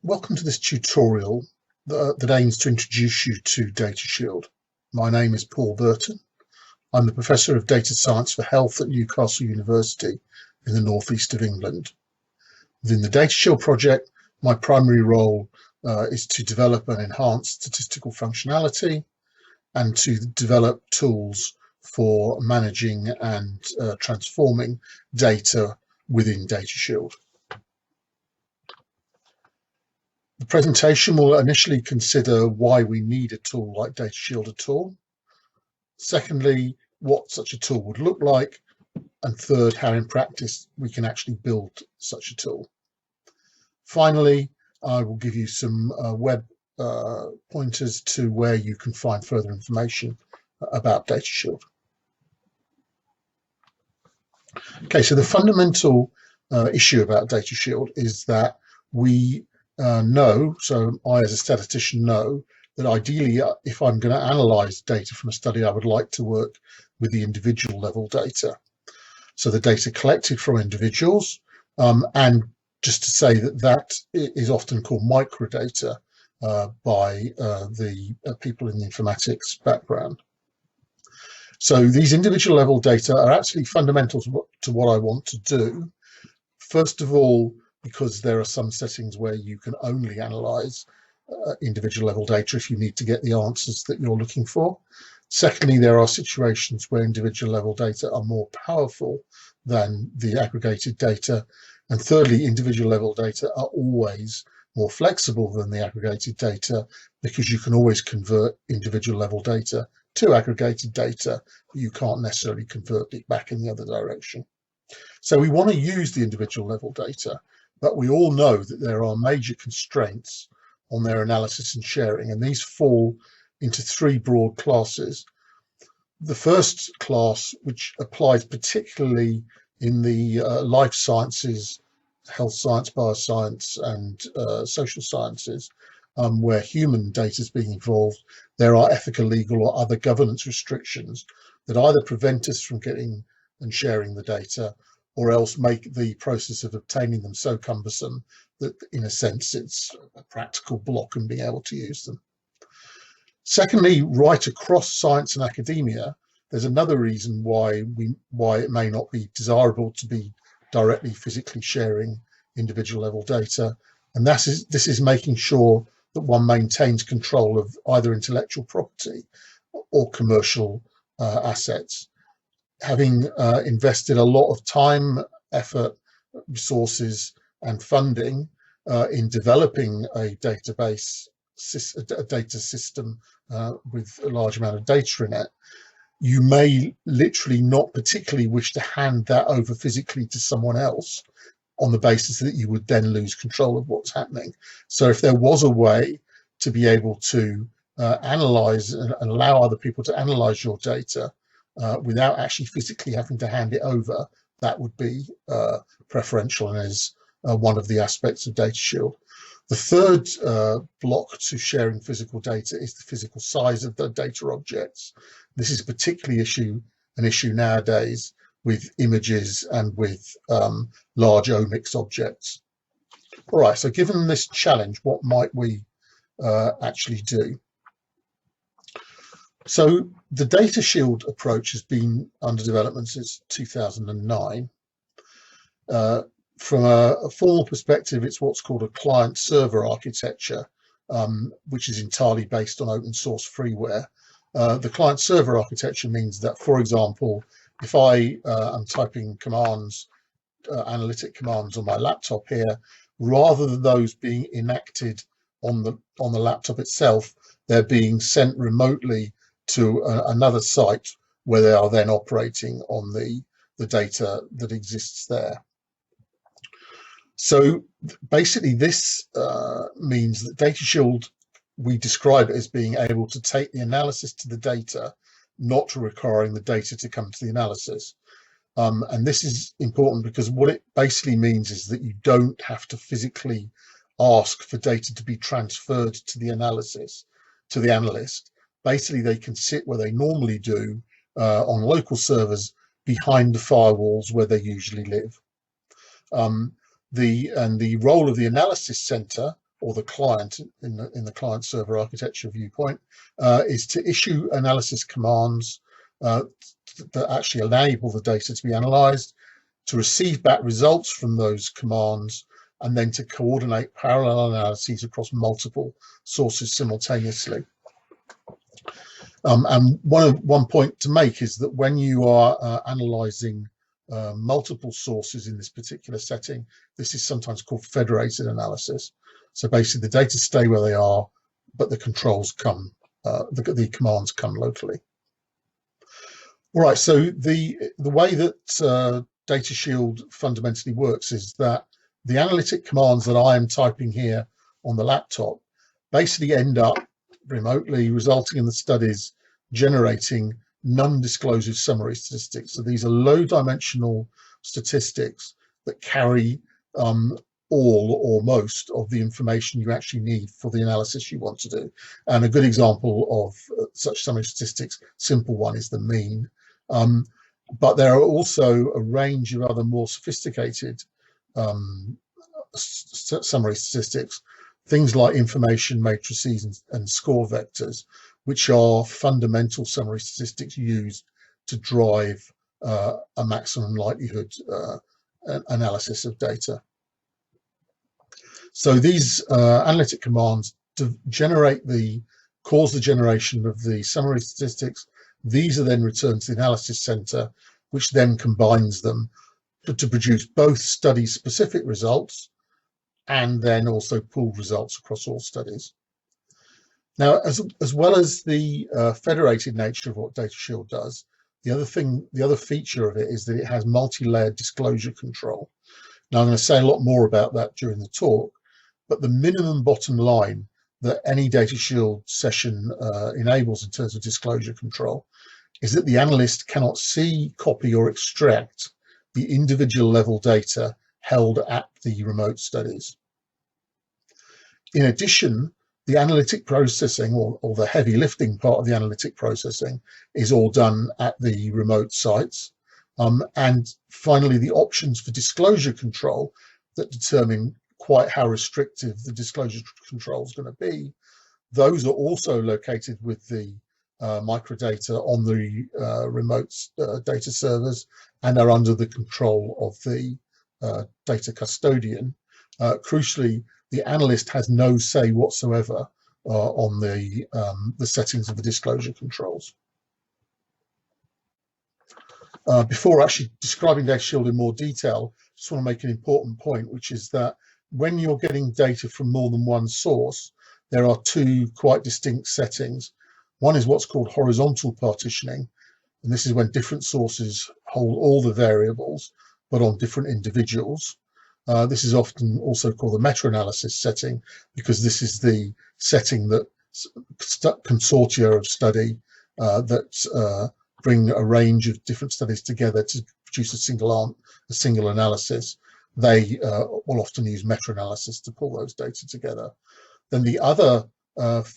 Welcome to this tutorial that aims to introduce you to DataSHIELD. My name is Paul Burton. I'm the Professor of Data Science for Health at Newcastle University in the northeast of England. Within the DataSHIELD project, my primary role is to develop and enhance statistical functionality and to develop tools for managing and transforming data within DataSHIELD. The presentation will initially consider why we need a tool like DataSHIELD at all. Secondly, what such a tool would look like. And third, how in practice we can actually build such a tool. Finally, I will give you some web pointers to where you can find further information about DataSHIELD. Okay, so the fundamental issue about DataSHIELD is that we so I as a statistician know that ideally if I'm going to analyze data from a study, I would like to work with the individual level data. So the data collected from individuals, and just to say that is often called microdata by the people in the informatics background. So these individual level data are actually fundamental to what I want to do. First of all, because there are some settings where you can only analyze individual level data if you need to get the answers that you're looking for. Secondly, there are situations where individual level data are more powerful than the aggregated data. And thirdly, individual level data are always more flexible than the aggregated data because you can always convert individual level data to aggregated data, but you can't necessarily convert it back in the other direction. So we want to use the individual level data, but we all know that there are major constraints on their analysis and sharing, and these fall into three broad classes. The first class, which applies particularly in the life sciences, health science, bioscience, and social sciences, where human data is being involved, there are ethical, legal, or other governance restrictions that either prevent us from getting and sharing the data, or else make the process of obtaining them so cumbersome that, in a sense, it's a practical block in being able to use them. Secondly, right across science and academia, there's another reason why it may not be desirable to be directly physically sharing individual level data, and this is making sure that one maintains control of either intellectual property or commercial assets. Having invested a lot of time, effort, resources, and funding in developing a database, a data system with a large amount of data in it, you may literally not particularly wish to hand that over physically to someone else on the basis that you would then lose control of what's happening. So if there was a way to be able to analyze and allow other people to analyze your data without actually physically having to hand it over, that would be preferential and is one of the aspects of DataSHIELD. The third block to sharing physical data is the physical size of the data objects. This is particularly an issue nowadays with images and with large omics objects. All right, so given this challenge, what might we actually do? So the DataSHIELD approach has been under development since 2009. From a formal perspective, it's what's called a client-server architecture, which is entirely based on open source freeware. The client-server architecture means that, for example, if I am typing commands, analytic commands on my laptop here, rather than those being enacted on the laptop itself, they're being sent remotely to another site where they are then operating on the data that exists there. So basically this means that DataSHIELD, we describe it as being able to take the analysis to the data, not requiring the data to come to the analysis. And this is important because what it basically means is that you don't have to physically ask for data to be transferred to the analyst. Basically, they can sit where they normally do on local servers behind the firewalls where they usually live. The role of the analysis center, or the client in the client server architecture viewpoint, is to issue analysis commands that actually enable the data to be analyzed, to receive back results from those commands, and then to coordinate parallel analyses across multiple sources simultaneously. And one point to make is that when you are analyzing multiple sources in this particular setting, this is sometimes called federated analysis. So basically the data stay where they are, but the controls come, the commands come locally. All right, so the way that DataSHIELD fundamentally works is that the analytic commands that I am typing here on the laptop basically end up remotely resulting in the studies generating non-disclosive summary statistics. So these are low-dimensional statistics that carry all or most of the information you actually need for the analysis you want to do. And a good example of such summary statistics, simple one, is the mean. But there are also a range of other more sophisticated summary statistics, things like information matrices and score vectors, which are fundamental summary statistics used to drive a maximum likelihood analysis of data. So these analytic commands cause the generation of the summary statistics. These are then returned to the analysis center, which then combines them to produce both study-specific results and then also pooled results across all studies. Now, as well as the federated nature of what DataSHIELD does, the other feature of it is that it has multi-layered disclosure control. Now, I'm going to say a lot more about that during the talk, but the minimum bottom line that any DataSHIELD session enables in terms of disclosure control is that the analyst cannot see, copy, or extract the individual level data held at the remote studies. In addition, the analytic processing, or the heavy lifting part of the analytic processing, is all done at the remote sites. And finally, the options for disclosure control that determine quite how restrictive the disclosure control is going to be, those are also located with the microdata on the remote data servers and are under the control of the data custodian. Crucially, the analyst has no say whatsoever on the settings of the disclosure controls. Before actually describing DataSHIELD in more detail, I just want to make an important point, which is that when you're getting data from more than one source, there are two quite distinct settings. One is what's called horizontal partitioning, and this is when different sources hold all the variables, but on different individuals. This is often also called the meta-analysis setting, because this is the setting that consortia of study that bring a range of different studies together to produce a single analysis. They will often use meta-analysis to pull those data together. Then the other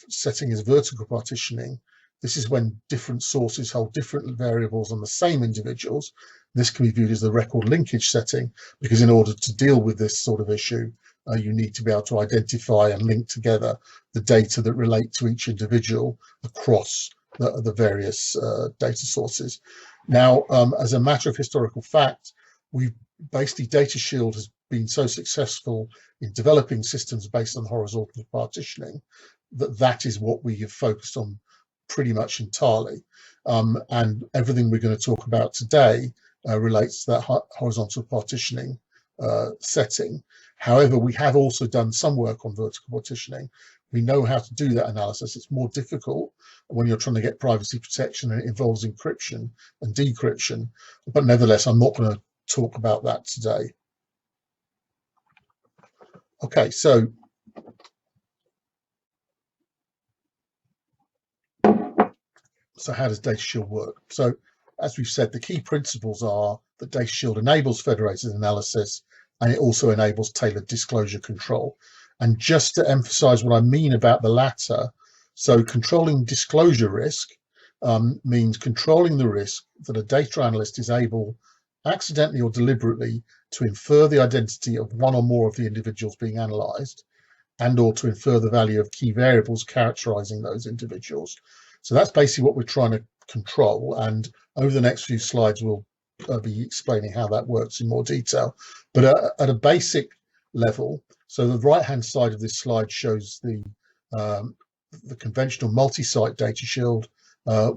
setting is vertical partitioning. This is when different sources hold different variables on the same individuals. This can be viewed as the record linkage setting, because in order to deal with this sort of issue, you need to be able to identify and link together the data that relate to each individual across the various data sources. Now, as a matter of historical fact, DataSHIELD has been so successful in developing systems based on horizontal partitioning that is what we have focused on pretty much entirely. And everything we're going to talk about today relates to that horizontal partitioning setting. However, we have also done some work on vertical partitioning. We know how to do that analysis. It's more difficult when you're trying to get privacy protection and it involves encryption and decryption. But nevertheless, I'm not going to talk about that today. Okay, so how does DataSHIELD work? So as we've said, the key principles are that DataSHIELD enables federated analysis, and it also enables tailored disclosure control. And just to emphasize what I mean about the latter, so controlling disclosure risk means controlling the risk that a data analyst is able, accidentally or deliberately, to infer the identity of one or more of the individuals being analyzed, and or to infer the value of key variables characterizing those individuals. So that's basically what we're trying to control, and over the next few slides we'll be explaining how that works in more detail. But at a basic level, so the right hand side of this slide shows the conventional multi-site data shield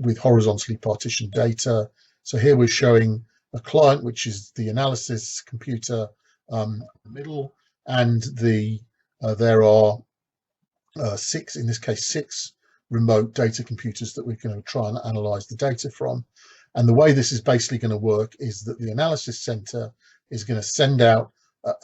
with horizontally partitioned data. So here we're showing a client, which is the analysis computer in the middle, and there are six, in this case, six remote data computers that we're going to try and analyze the data from. And the way this is basically going to work is that the analysis center is going to send out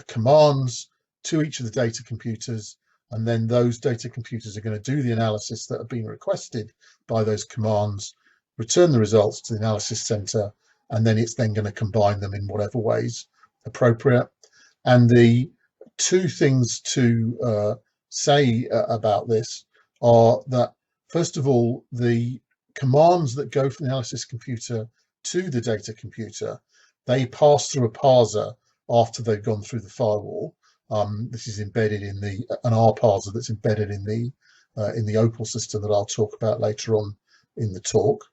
commands to each of the data computers, and then those data computers are going to do the analysis that have been requested by those commands, return the results to the analysis center, and then it's then going to combine them in whatever ways appropriate. And the two things to say about this are that, first of all, the commands that go from the analysis computer to the data computer, they pass through a parser after they've gone through the firewall. This is embedded in an R parser that's embedded in the Opal system that I'll talk about later on in the talk.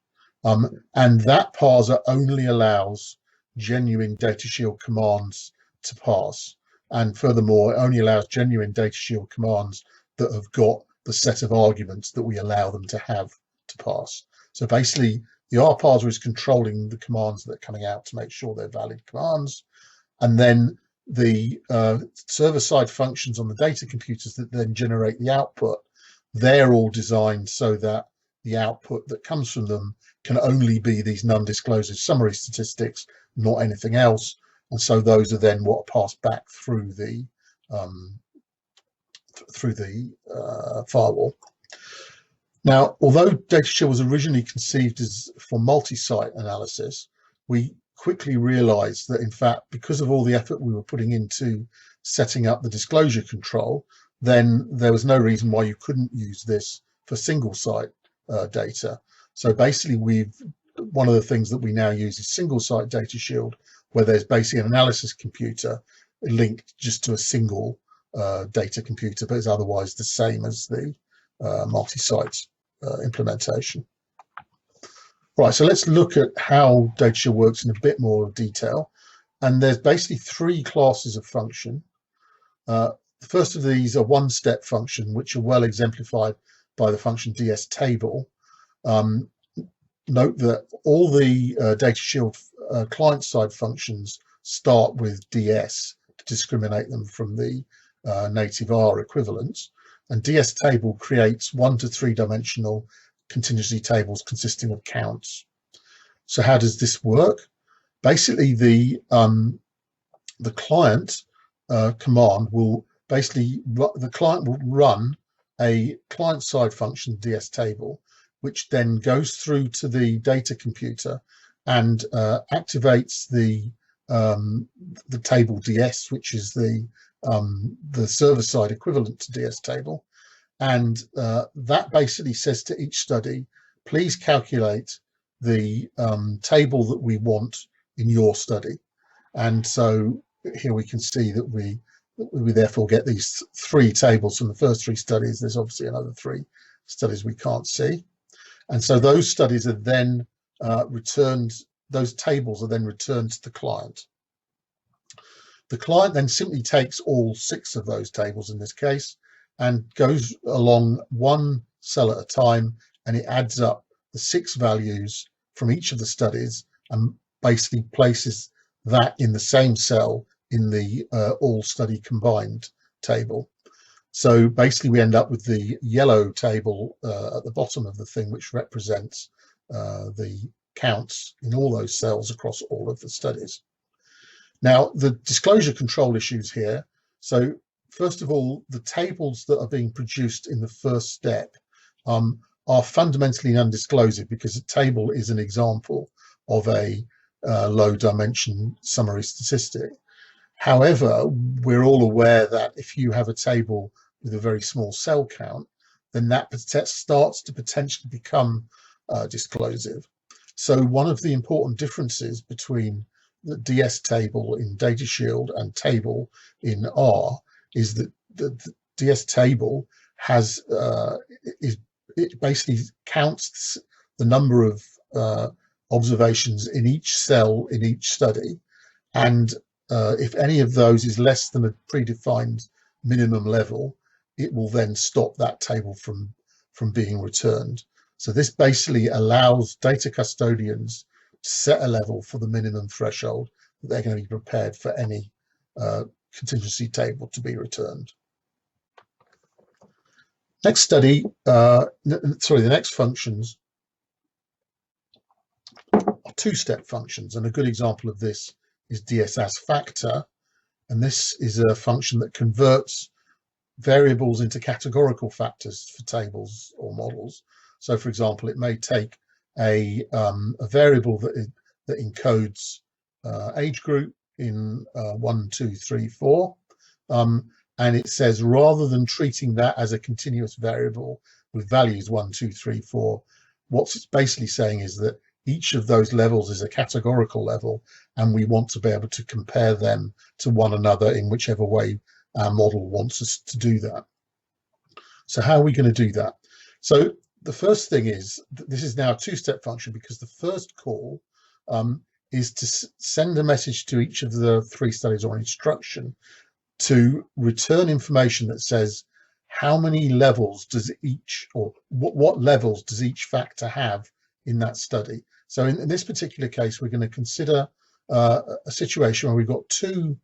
And that parser only allows genuine DataSHIELD commands to pass. And furthermore, it only allows genuine DataSHIELD commands that have got the set of arguments that we allow them to have to pass. So basically, the R parser is controlling the commands that are coming out to make sure they're valid commands. And then the server-side functions on the data computers that then generate the output, they're all designed so that the output that comes from them can only be these non-disclosure summary statistics, not anything else. And so those are then what are passed back through the firewall. Now, although DataSHIELD was originally conceived as for multi-site analysis, we quickly realized that, in fact, because of all the effort we were putting into setting up the disclosure control, then there was no reason why you couldn't use this for single site data. So basically, one of the things that we now use is single site DataSHIELD, where there's basically an analysis computer linked just to a single data computer, but it's otherwise the same as the multi-site implementation. Right, so let's look at how DataSHIELD works in a bit more detail. And there's basically three classes of function. The first of these are one-step function, which are well exemplified by the function DSTable. Note that all the DataSHIELD client-side functions start with DS to discriminate them from the native R equivalents. And DSTable creates 1 to 3 dimensional contingency tables consisting of counts. So how does this work? Basically, the client command will the client will run a client-side function DSTable, which then goes through to the data computer and activates the table DS, which is the server-side equivalent to DSTable. And that basically says to each study, please calculate the table that we want in your study. And so here we can see that we therefore get these three tables from the first three studies. There's obviously another 3 studies we can't see. And so those studies are then returned, those tables are then returned to the client. The client then simply takes all 6 of those tables in this case and goes along one cell at a time, and it adds up the 6 values from each of the studies and basically places that in the same cell in the all study combined table. So basically we end up with the yellow table at the bottom of the thing, which represents the counts in all those cells across all of the studies. Now, the disclosure control issues here. So first of all, the tables that are being produced in the first step are fundamentally undisclosive, because a table is an example of a low dimension summary statistic. However, we're all aware that if you have a table with a very small cell count, then that starts to potentially become disclosive. So one of the important differences between the DS table in DataSHIELD and table in R is that DS table has it basically counts the number of observations in each cell in each study, and if any of those is less than a predefined minimum level, it will then stop that table from being returned. So this basically allows data custodians to set a level for the minimum threshold that they're going to be prepared for any contingency table to be returned. Next study, the next functions are two-step functions, and a good example of this is DSS factor, and this is a function that converts variables into categorical factors for tables or models. So, for example, it may take a variable that encodes age group in 1, 2, 3, 4, and it says rather than treating that as a continuous variable with values 1, 2, 3, 4, what it's basically saying is that each of those levels is a categorical level, and we want to be able to compare them to one another in whichever way our model wants us to do that. So how are we going to do that? So the first thing is that this is now a two-step function, because the first call is to send a message to each of the 3 studies or an instruction to return information that says how many levels does each, or what levels does each factor have in that study. So in this particular case, we're going to consider a situation where we've got 2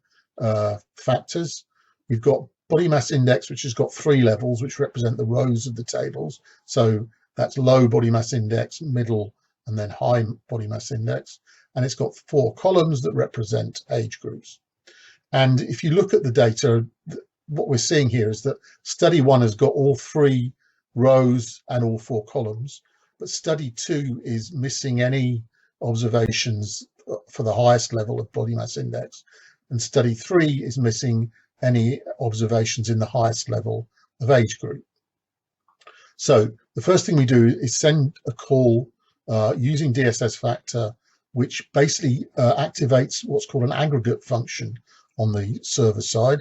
factors. We've got body mass index, which has got 3 levels, which represent the rows of the tables. So that's low body mass index, middle, and then high body mass index. And it's got 4 columns that represent age groups. And if you look at the data, what we're seeing here is that study 1 has got all 3 rows and all 4 columns, but study 2 is missing any observations for the highest level of body mass index, and study 3 is missing any observations in the highest level of age group. So the first thing we do is send a call using DSS factor, which basically activates what's called an aggregate function on the server side.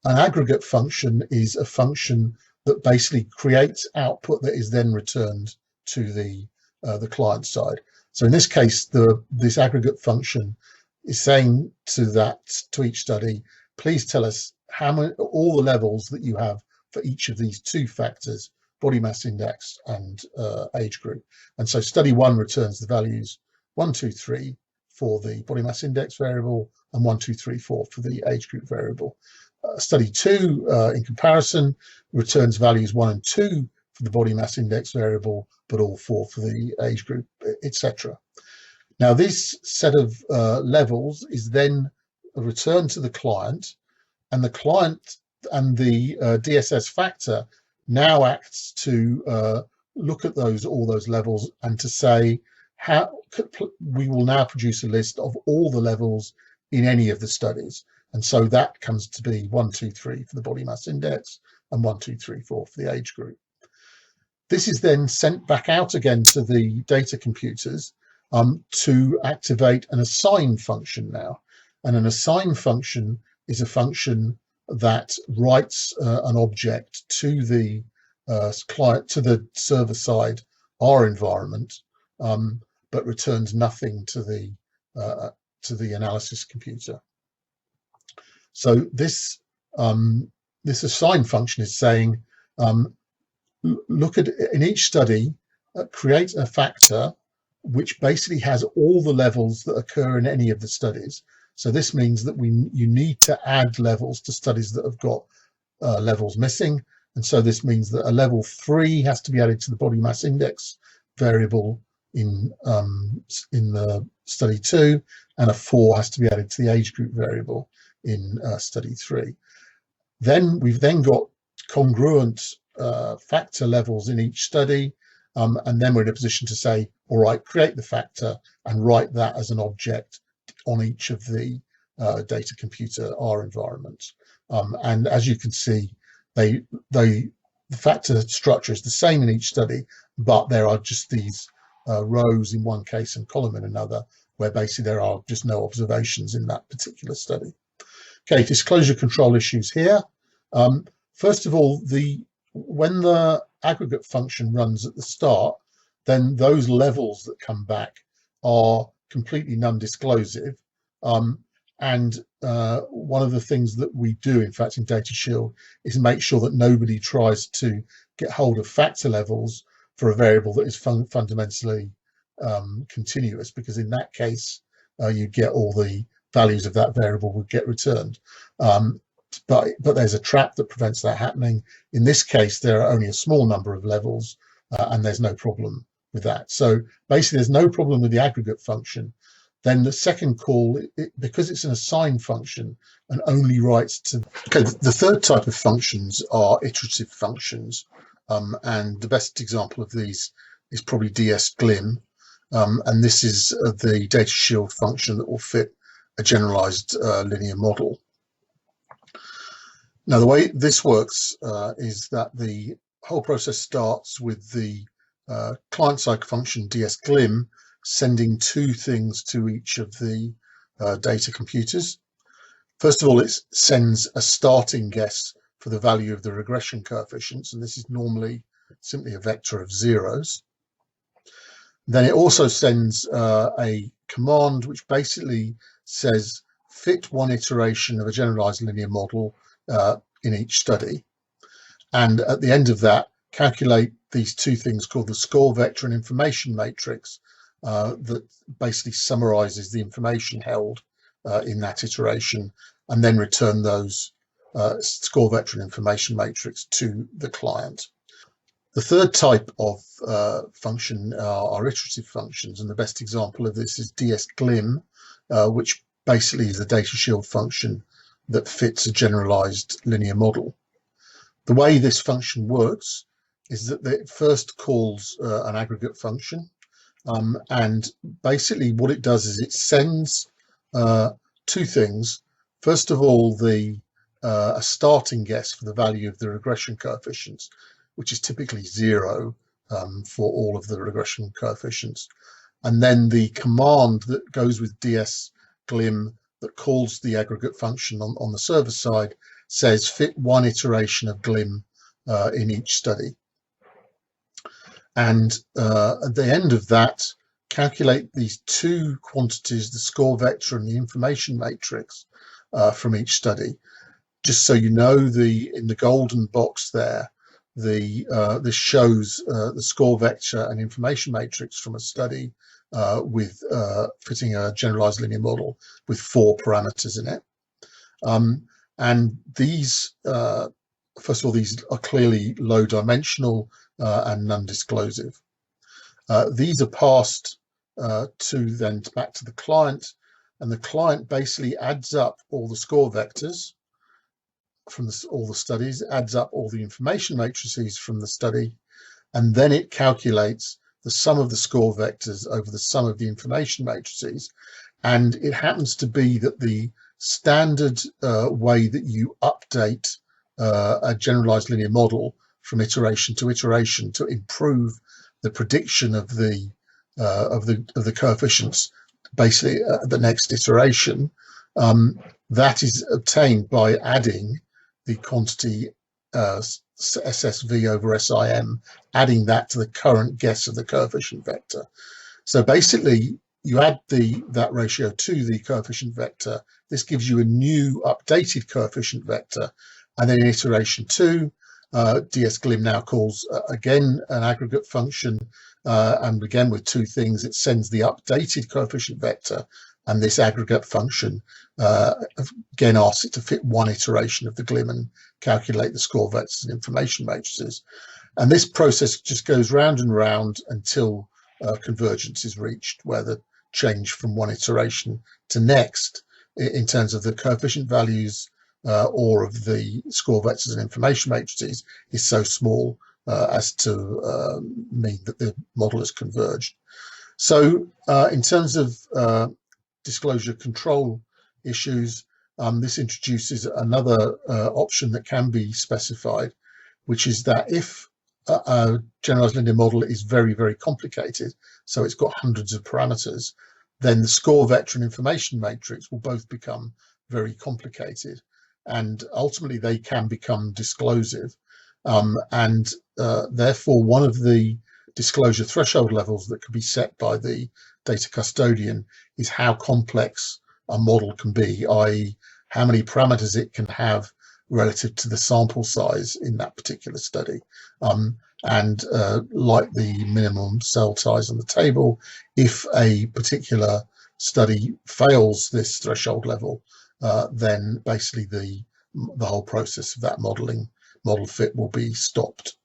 An aggregate function is a function that basically creates output that is then returned to the client side. So in this case, this aggregate function is saying to each study, please tell us all the levels that you have for each of these 2 factors, body mass index and age group. And so study 1 returns the values 1, 2, 3 for the body mass index variable, and 1, 2, 3, 4 for the age group variable. Study 2, in comparison, returns values 1 and 2 for the body mass index variable, but all 4 for the age group, etc. Now, this set of levels is then returned to the client, and the client and the DSS factor now acts to look at all those levels and to say we will now produce a list of all the levels in any of the studies. And so that comes to be 1, 2, 3 for the body mass index and 1, 2, 3, 4 for the age group. This is then sent back out again to the data computers to activate an assign function now. And an assign function is a function that writes an object to the client, to the server side R environment, but returns nothing to the analysis computer. So this assign function is saying, look at in each study, create a factor which basically has all the levels that occur in any of the studies. So this means that you need to add levels to studies that have got levels missing. And so this means that a level 3 has to be added to the body mass index variable in the study 2, and a 4 has to be added to the age group variable in study 3. Then we've got congruent factor levels in each study, and then we're in a position to say, all right, create the factor and write that as an object on each of the data computer R environments. And as you can see, the factor structure is the same in each study, but there are just these rows in one case and column in another, where basically there are just no observations in that particular study. Okay, disclosure control issues here. First of all, when the aggregate function runs at the start, then those levels that come back are completely non-disclosive. And one of the things that we do, in fact, in DataSHIELD is make sure that nobody tries to get hold of factor levels for a variable that is fundamentally continuous, because in that case, you get all the values of that variable would get returned. But there's a trap that prevents that happening. In this case, there are only a small number of levels, and there's no problem with that. So basically, there's no problem with the aggregate function. Then the second call, because it's an assign function and only writes to... Okay, the third type of functions are iterative functions. And the best example of these is probably dsglim. And this is the DataSHIELD function that will fit a generalized linear model. Now, the way this works is that the whole process starts with the client-side function dsglim sending two things to each of the data computers. First of all, it sends a starting guess for the value of the regression coefficients, and this is normally simply a vector of zeros. Then it also sends a command which basically says fit one iteration of a generalized linear model in each study, and at the end of that calculate these two things called the score vector and information matrix that basically summarizes the information held in that iteration, and then return those score vector and information matrix to the client. The third type of function are iterative functions, and the best example of this is dsglim, which basically is the DataSHIELD function that fits a generalized linear model. The way this function works is that it first calls an aggregate function, and basically what it does is it sends two things. First of all, a starting guess for the value of the regression coefficients, which is typically 0 for all of the regression coefficients. And then the command that goes with dsglim that calls the aggregate function on the server side says fit one iteration of glim in each study. And at the end of that, calculate these two quantities, the score vector and the information matrix from each study. Just so you know, in the golden box there, this shows the score vector and information matrix from a study with fitting a generalized linear model with 4 parameters in it. And these, first of all, these are clearly low dimensional and non-disclosive. These are passed back to the client, and the client basically adds up all the score vectors from all the studies, adds up all the information matrices from the study, and then it calculates the sum of the score vectors over the sum of the information matrices. And it happens to be that the standard way that you update a generalized linear model from iteration to iteration to improve the prediction of the coefficients, basically the next iteration, that is obtained by adding the quantity SSV over SIM, adding that to the current guess of the coefficient vector. So basically, you add that ratio to the coefficient vector. This gives you a new updated coefficient vector, and then in iteration 2, dsglim now calls again an aggregate function, and again with two things. It sends the updated coefficient vector, and this aggregate function again asks it to fit one iteration of the glim and calculate the score vectors and information matrices. And this process just goes round and round until convergence is reached, where the change from one iteration to next in terms of the coefficient values or of the score vectors and information matrices is so small as to mean that the model is converged. So in terms of disclosure control issues, this introduces another option that can be specified, which is that if a generalized linear model is very, very complicated, so it's got hundreds of parameters, then the score vector and information matrix will both become very complicated. and ultimately they can become disclosive. And therefore, one of the disclosure threshold levels that can be set by the data custodian is how complex a model can be, i.e. how many parameters it can have relative to the sample size in that particular study. And like the minimum cell size on the table, if a particular study fails this threshold level, then basically the whole process of that model fit will be stopped.